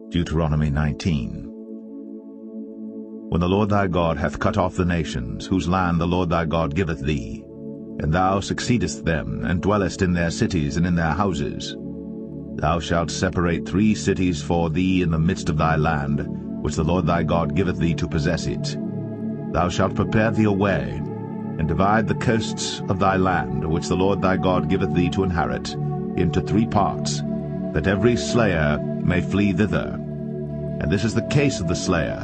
Deuteronomy 19. When the Lord thy God hath cut off the nations, whose land the Lord thy God giveth thee, and thou succeedest them, and dwellest in their cities and in their houses, thou shalt separate 3 cities for thee in the midst of thy land, which the Lord thy God giveth thee to possess it. Thou shalt prepare thee a way, and divide the coasts of thy land, which the Lord thy God giveth thee to inherit, into 3 parts, that every slayer may flee thither. And this is the case of the slayer,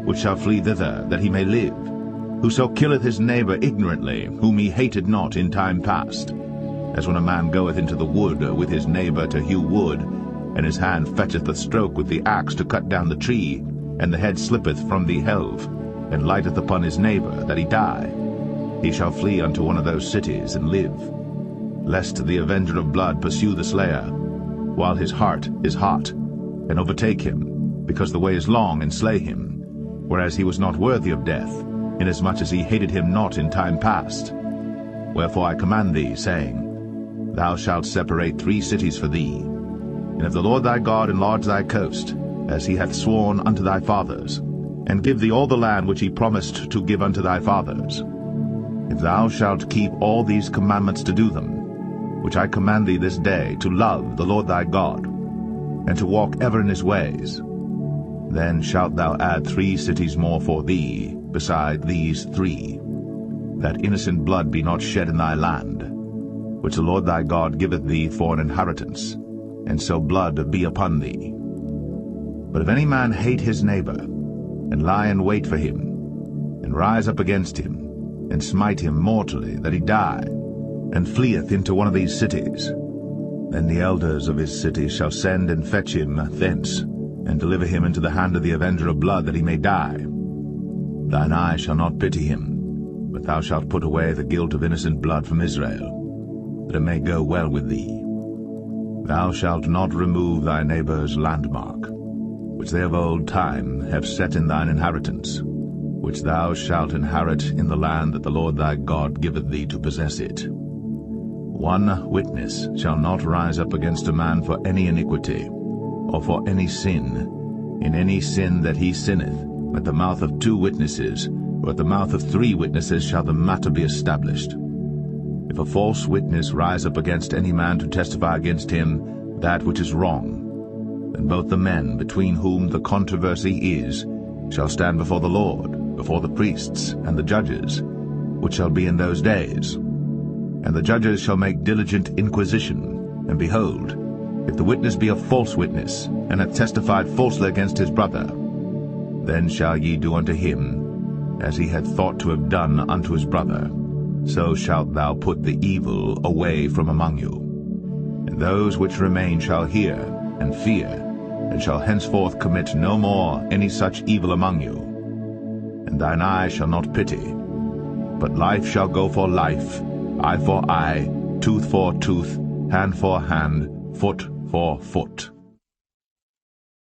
which shall flee thither, that he may live, whoso killeth his neighbor ignorantly, whom he hated not in time past. As when a man goeth into the wood with his neighbor to hew wood, and his hand fetcheth the stroke with the axe to cut down the tree, and the head slippeth from the helve, and lighteth upon his neighbor, that he die. He shall flee unto one of those cities, and live, lest the avenger of blood pursue the slayer, while his heart is hot, and overtake him, because the way is long, and slay him, whereas he was not worthy of death, inasmuch as he hated him not in time past. Wherefore I command thee, saying, Thou shalt separate 3 cities for thee. And if the Lord thy God enlarge thy coast, as he hath sworn unto thy fathers, and give thee all the land which he promised to give unto thy fathers, if thou shalt keep all these commandments to do them, which I command thee this day, to love the Lord thy God, and to walk ever in his ways, then shalt thou add 3 cities more for thee, beside these 3, that innocent blood be not shed in thy land, which the Lord thy God giveth thee for an inheritance, and so blood be upon thee. But if any man hate his neighbor, and lie in wait for him, and rise up against him, and smite him mortally, that he die, and fleeth into one of these cities, then the elders of his city shall send and fetch him thence, and deliver him into the hand of the avenger of blood, that he may die. Thine eye shall not pity him, but thou shalt put away the guilt of innocent blood from Israel, that it may go well with thee. Thou shalt not remove thy neighbor's landmark, which they of old time have set in thine inheritance, which thou shalt inherit in the land that the Lord thy God giveth thee to possess it. 1 witness shall not rise up against a man for any iniquity, or for any sin. In any sin that he sinneth, at the mouth of 2 witnesses, or at the mouth of 3 witnesses shall the matter be established. If a false witness rise up against any man to testify against him that which is wrong, then both the men between whom the controversy is shall stand before the Lord, before the priests and the judges, which shall be in those days. And the judges shall make diligent inquisition, and behold, if the witness be a false witness, and hath testified falsely against his brother, then shall ye do unto him as he had thought to have done unto his brother. So shalt thou put the evil away from among you. And those which remain shall hear and fear, and shall henceforth commit no more any such evil among you. And thine eye shall not pity, but life shall go for life, eye for eye, tooth for tooth, hand for hand, foot for foot.